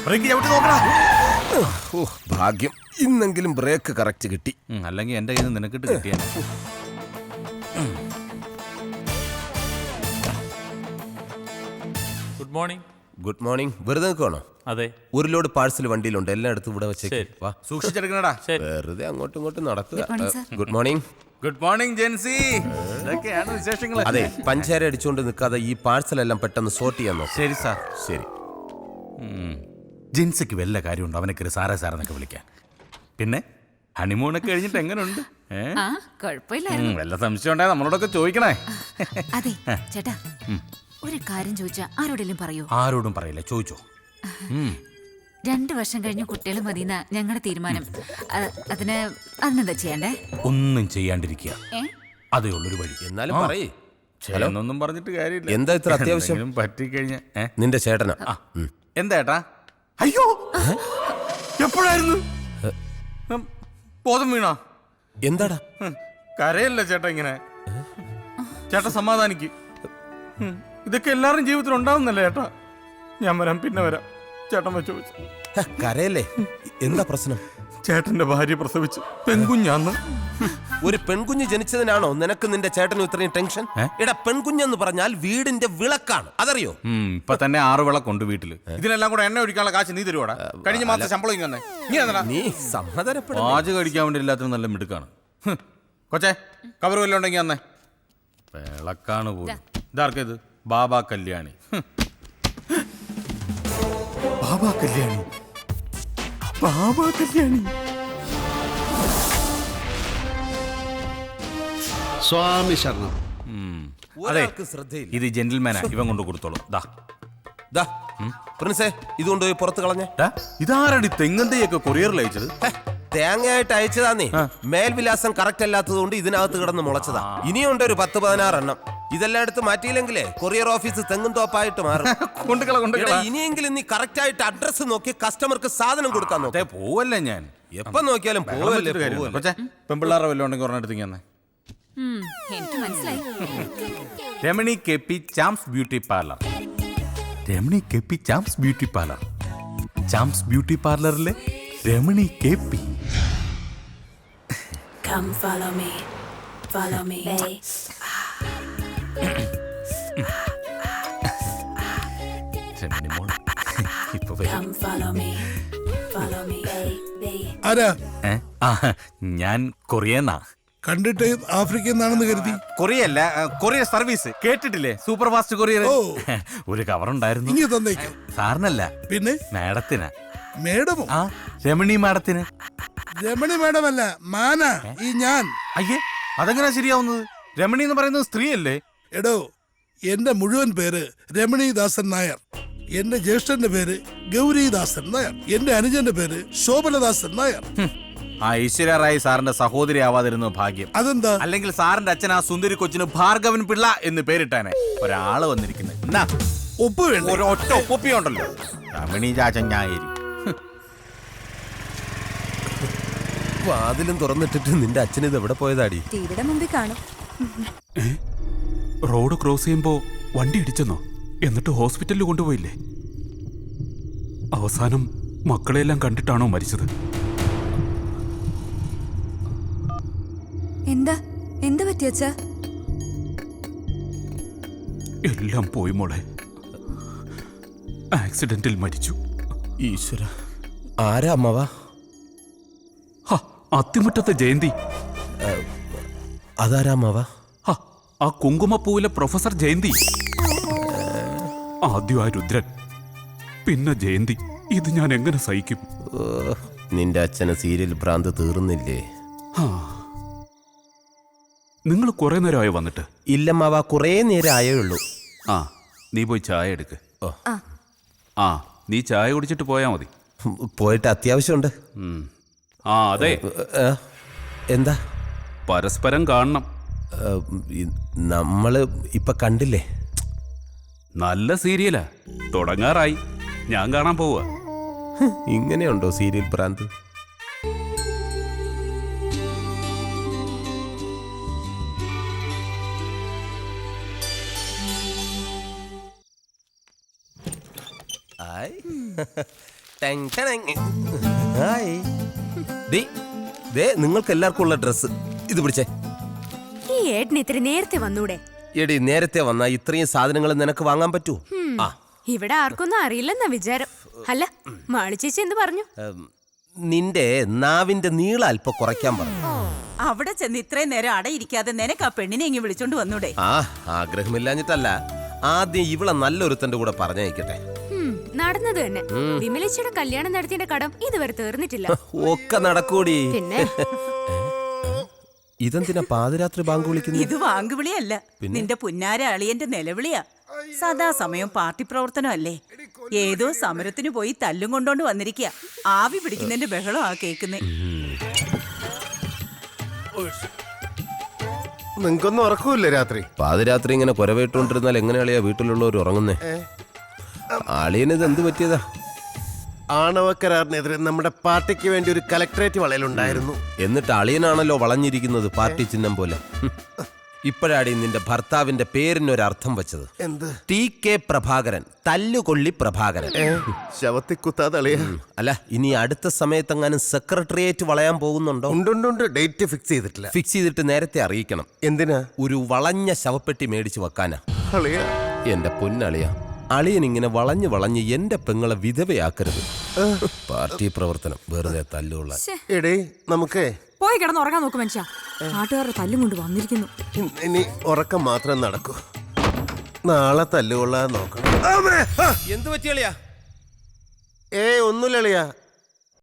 Break ചവിട്ടി നോക്കടാ. ഭാഗ്യം, ഇന്നെങ്കിലും ബ്രേക്ക് കറക്റ്റ് കിട്ടി. അല്ലെങ്കിൽ എന്റെ കയ്യിൽ നിന്ന് നിനക്കിട്ട് കിട്ടിയ. Good morning. Good morning. വെറുതെ നിൽക്കുവാണോ? അതെ. ഒരു ലോഡ് പാഴ്സൽ വണ്ടിയിലുണ്ട്, എല്ലാം എടുത്ത് ഇവിടെ വെച്ചേക്ക്. ശരി. വാ, സൂക്ഷിച്ചെടുക്കണടാ. വെറുതെ അങ്ങോട്ടും ഇങ്ങോട്ടും നടക്കുക. Good morning. Good morning Gen Z. ഇതൊക്കെയാണ് വിശേഷങ്ങൾ. അതെ, പഞ്ചാര അടിച്ചുകൊണ്ട് നിൽക്കാതെ ഈ പാഴ്സൽ എല്ലാം പെട്ടെന്ന് സോർട്ട് ചെയ്യാൻ നോക്കാം. ശരി സാർ. ശരി. ജിൻസിക്ക് വല്ല കാര്യമുണ്ടോ അവനൊക്കെ സാറേ സാറെന്നൊക്കെ വിളിക്കാൻ? പിന്നെ ഹണിമൂണൊക്കെ കഴിഞ്ഞിട്ട് എങ്ങനെയുണ്ട്? വല്ല സംശയം ഉണ്ടായ നമ്മളോടൊക്കെ ചോദിക്കണേ. അതെ ചേട്ടാ, ഒരു കാര്യം ചോദിച്ചാ ആരോടെങ്കിലും പറയൂ? ആരോടും പറയില്ല, ചോദിച്ചോ. 2 വർഷം കഴിഞ്ഞ് കുട്ടികൾ മതിയെന്ന ഞങ്ങളുടെ തീരുമാനം. അതിനെന്താ ചെയ്യണ്ടേ? ഒന്നും ചെയ്യാണ്ടിരിക്കുക, അതേ ഉള്ളൊരു വഴി. എന്നാലും പറയേ. എന്നൊന്നും പറഞ്ഞിട്ട് കാര്യമില്ല. എന്താ ഇത്ര അത്യാവശ്യം? പറ്റിക്കഴിഞ്ഞ നിന്റെ ചേട്ടനാ. എന്താ ഏട്ടാ? അയ്യോ, എപ്പോഴായിരുന്നു ബോധം വീണാ? എന്താടാ? കരയല്ല ചേട്ടാ ഇങ്ങനെ. ചേട്ടാ സമാധാനിക്ക്. ഇതൊക്കെ എല്ലാവരും ജീവിതത്തിൽ ഉണ്ടാവുന്നല്ലേ ചേട്ടാ. ഞാൻ വരാം, പിന്നെ വരാം. ചേട്ടൻ വെച്ചു വെച്ചു. കരയല്ലേ? എന്താ പ്രശ്നം? ചേട്ടന്റെ ഭാര്യ പ്രസവിച്ചു പെൺകുഞ്ഞാന്ന്. ഒരു പെൺകുഞ്ഞ് ജനിച്ചതിനാണോ നിനക്ക് നിന്റെ ചേട്ടനും ഇത്രയും ടെൻഷൻ? എടാ, പെൺകുഞ്ഞെന്ന് പറഞ്ഞാൽ വീടിന്റെ വിളക്കാണ്, അതറിയോ? ഇപ്പൊ തന്നെ 6 വിളക്കുണ്ട് വീട്ടില്. ഇതിനെല്ലാം കൂടെ എണ്ണ ഒഴിക്കാനുള്ള കാശ് നീ തരുവാടാ? കഴിഞ്ഞ മാസം ശമ്പളം ഇങ്ങനെ നീ സമാധാനപ്പെടും. പാചകം കഴിക്കാൻ വേണ്ടി എല്ലാത്തിനും നല്ല മിടുക്കാണ്. കൊച്ചേ, കവർ വല്ലതും ഉണ്ടെങ്കിൽ അന്നേ. വിളക്കാണ് പോലും. ഇതാർക്കേത്? ബാബാ കല്യാണി. ബാബാ കല്യാണി, ബാബാ കല്യാണി. സ്വാമി ശരണം. അതെ, ഇത് ജെന്റിൽമാനാ. ഇവൻ കൊണ്ട് കൊടുത്തോളൂ. പ്രിൻസേ, ഇത് കൊണ്ടുപോയി പുറത്ത് കളഞ്ഞേ. ഇതാരടി തെങ്ങന്തയൊക്കെ കൊറിയറിൽ അയച്ചത്? തേങ്ങയായിട്ട് അയച്ചതാന്നേ. മേൽവിലാസം കറക്റ്റ് അല്ലാത്തത് കൊണ്ട് ഇതിനകത്ത് കിടന്ന് മുളച്ചതാ. ഇനിയുണ്ട് ഒരു 10-16 എണ്ണം. ഇതെല്ലാം എടുത്ത് മാറ്റിയില്ലെങ്കിലേ കൊറിയർ ഓഫീസ് തെങ്ങും തോപ്പായിട്ട് മാറും. ഇനിയെങ്കിലും നീ കറക്റ്റ് ആയിട്ട് അഡ്രസ് നോക്കി കസ്റ്റമർക്ക് സാധനം കൊടുക്കാൻ നോക്കേ. പോവല്ലേ ഞാൻ എപ്പോ നോക്കിയാലും പോവല്ലേ. പെമ്പിള്ളാറെ വല്ലതും ഉണ്ടെങ്കിൽ ഒരെണ്ണെടുത്ത് തന്നെ. എനിക്ക് മനസ്സിലായി. Ramani KP charms beauty parlour. Ramani KP charms beauty parlour. Charms beauty പാർലറിലെ Ramani KP. Come follow me, follow me. Come follow me, follow me, baby. ആരാ? ഞാൻ കൊറിയന്നാ. കണ്ടിട്ട് ആഫ്രിക്കയിൽ നിന്നാണെന്ന് കരുതി. കൊറിയല്ല, കൊറിയർ സർവീസ്. കേട്ടിട്ടില്ലേ? Super fast courier. ഒരു കവർ ഉണ്ടായിരുന്നു. ഇനി തന്നേക്കാം. സാറിനല്ല, പിന്നെ മാഡത്തിനാ. മേഡമോ? രമണി മാഡത്തിന്. രമണി മേഡമല്ല, മാന ഈ ഞാൻ. അയ്യേ, അതെങ്ങനാ ശരിയാവുന്നത്? രമണി എന്ന് പറയുന്നത് സ്ത്രീയല്ലേ? എടോ, എന്റെ മുഴുവൻ പേര് രമണീദാസൻ നായർ. എന്റെ ജ്യേഷ്ഠന്റെ പേര് ഗൗരീദാസൻ നായർ. എന്റെ അനുജന്റെ പേര് ശോഭനദാസൻ നായർ. ആ ഈശ്വര റായി സാറിന്റെ സഹോദരി ആവാതിരുന്നു ഭാഗ്യം. അതെന്താ? അല്ലെങ്കിൽ സാറിന്റെ അച്ഛൻ ആ സുന്ദരി കൊച്ചിന് ഭാർഗവൻ പിള്ള എന്ന് പേരിട്ടാനെ. ഒരാള് വന്നിരിക്കുന്നത് എന്നാ ഒപ്പ് വേണ്ട. ഒറ്റ ഒപ്പിയുണ്ടല്ലോ. രമണി ചാച്ചൻ ഞായേരി. വാതിലും തുറന്നിട്ടിട്ട് നിന്റെ അച്ഛൻ ഇത് എവിടെ പോയതാടി? ടിവിയുടെ മുമ്പിൽ കാണും. റോഡ് ക്രോസ് ചെയ്യുമ്പോ വണ്ടി ഇടിച്ചെന്നോ? എന്നിട്ട് ഹോസ്പിറ്റലിൽ കൊണ്ടുപോയില്ലേ? അവസാനം മക്കളെല്ലാം കണ്ടിട്ടാണോ മരിച്ചത്? എന്താ പറ്റിയച്ചാ? എല്ലാം പോയി മോളെ. ആക്സിഡന്റിൽ മരിച്ചു. ഈശ്വര, ആരാ അമ്മവാ? അത്തിമുറ്റത്തെ ജയന്തി. അതാരാ അമ്മവാ? ആ കുങ്കുമപ്പൂവിലെ പ്രൊഫസർ ജയന്തി. ആദ്യം ആ രുദ്രൻ, പിന്നെ ജയന്തി. ഇത് ഞാൻ എങ്ങനെ സഹിക്കും? നിന്റെ അച്ഛന് സീരിയൽ ഭ്രാന്ത് തീർന്നില്ലേ? നിങ്ങൾ കുറെ നേരമായി വന്നിട്ട്? ഇല്ലമ്മാവാ, കുറേ നേരം ആയേ ഉള്ളൂ. നീ പോയി ചായ എടുക്ക്. നീ ചായ കുടിച്ചിട്ട് പോയാ മതി. പോയിട്ട് അത്യാവശ്യമുണ്ട്. അതെ. എന്താ? പരസ്പരം കാണണം. നമ്മള് ഇപ്പൊ കണ്ടില്ലേ? നല്ല സീരിയലാ, തുടങ്ങാറായി. ഞാൻ കാണാൻ പോവാ. ഇങ്ങനെയുണ്ടോ സീരിയൽ ഭ്രാന്ത്? ടെങ് ടെങ്. ഹായ്. ദേ നിങ്ങൾക്ക് എല്ലാവർക്കും ഉള്ള ഡ്രസ് ഇത് പിടിച്ചേ. ഈ ഏട്ടന് ഇത്തിരി നേരത്തെ വന്നൂടെ? എടി നേരത്തെ വന്നാ ഇത്രയും സാധനങ്ങൾ നിനക്ക് വാങ്ങാൻ പറ്റൂ? ആ ഇവിടെ ആർക്കൊന്നും അറിയില്ലെന്നാ വിചാരം. അല്ല, മാളി ചേച്ചി എന്ത് പറഞ്ഞു? നിന്റെ നാവിന്റെ നീളം അല്പം കുറയ്ക്കാൻ പറഞ്ഞു. അവിടെ ചെന്ന് ഇത്രയും നേരം അടയിരിക്കാതെ നിനക്ക് ആ പെണ്ണിനെ ഇങ്ങ് വിളിച്ചോണ്ട് വന്നൂടെ? ആ ആഗ്രഹമില്ലാഞ്ഞിട്ടല്ല, ആദ്യം ഇവളെ നല്ലൊരുത്തന്റെ കൂടെ പറഞ്ഞയക്കട്ടെ. നടന്നത് തന്നെ. വിമലേച്ചിയുടെ കല്യാണം നടത്തിയ കടം ഇതുവരെ തീർന്നിട്ടില്ല. ഒക്കെ നടക്കൂടി. പിന്നെ ഇതെന്തിനാ പാതിരാത്രി ബാങ്ക് വിളിക്കുന്നത്? ഇത് വാങ്കുവിളിയല്ല, നിന്റെ പുന്നാര അളിയന്റെ നിലവിളിയാ. സദാസമയം പാർട്ടി പ്രവർത്തനമല്ലേ. ഏതോ സമരത്തിന് പോയി തല്ലും കൊണ്ടോണ്ട് വന്നിരിക്കുക. ആവി പിടിക്കുന്നതിന്റെ ബഹളം ആ കേക്കുന്നേ. നിങ്ങൾക്കൊന്നും ഉറക്കൂല്ലേ രാത്രി? പാതിരാത്രി ഇങ്ങനെ കുരവേട്ടുകൊണ്ടിരുന്നാൽ എങ്ങനെയാളിയാ വീട്ടിലുള്ളവർ ഉറങ്ങുന്നേ? അളിയനിത് എന്ത് പറ്റിയതാ? ആണവക്കരാറിനെതിരെ നമ്മുടെ പാർട്ടിക്ക് വേണ്ടി ഒരു കലക്ടറേറ്റ് വളയലുണ്ടായിരുന്നു. എന്നിട്ട് അളിയനാണല്ലോ വളഞ്ഞിരിക്കുന്നത് പാർട്ടി ചിഹ്നം പോലെ. ഇപ്പോഴാടി നിന്റെ ഭർത്താവിന്റെ പേരിനൊരർത്ഥം വെച്ചത്. എന്ത്? TK പ്രഭാകരൻ, തല്ലുകൊള്ളി പ്രഭാകരൻ. ശവത്തി കുത്താതെ അളിയ. അല്ല, ഇനി അടുത്ത സമയത്തെങ്ങാനും സെക്രട്ടേറിയറ്റ് വളയാൻ പോകുന്നുണ്ടോ? ഉണ്ട്. ഡേറ്റ് ഫിക്സ് ചെയ്തിട്ടില്ല. ഫിക്സ് ചെയ്തിട്ട് നേരത്തെ അറിയിക്കണം. എന്തിനാ? ഒരു വളഞ്ഞ ശവപ്പെട്ടി മേടിച്ചു വെക്കാനാ. അളിയ, എന്റെ പൊന്നളിയ, അളിയൻ ഇങ്ങനെ വളഞ്ഞ് എന്റെ പെങ്ങളെ വിധവയാക്കരുത്. പാർട്ടി പ്രവർത്തനം വെറുതെ തല്ലുള്ള. എടേ നമുക്ക് പോയി കിടന്ന് ഉറങ്ങാൻ നോക്കും മനുഷ്യ. നാട്ടുകാരുടെ തല്ലും കൊണ്ട് വന്നിരിക്കുന്നു. ഇനി ഉറക്കം മാത്രം നടക്കൂ. നാളെ തല്ലുകൊള്ളാൻ നോക്കണം. എന്ത് പറ്റിയളിയാ? ഒന്നുമില്ല അളിയ.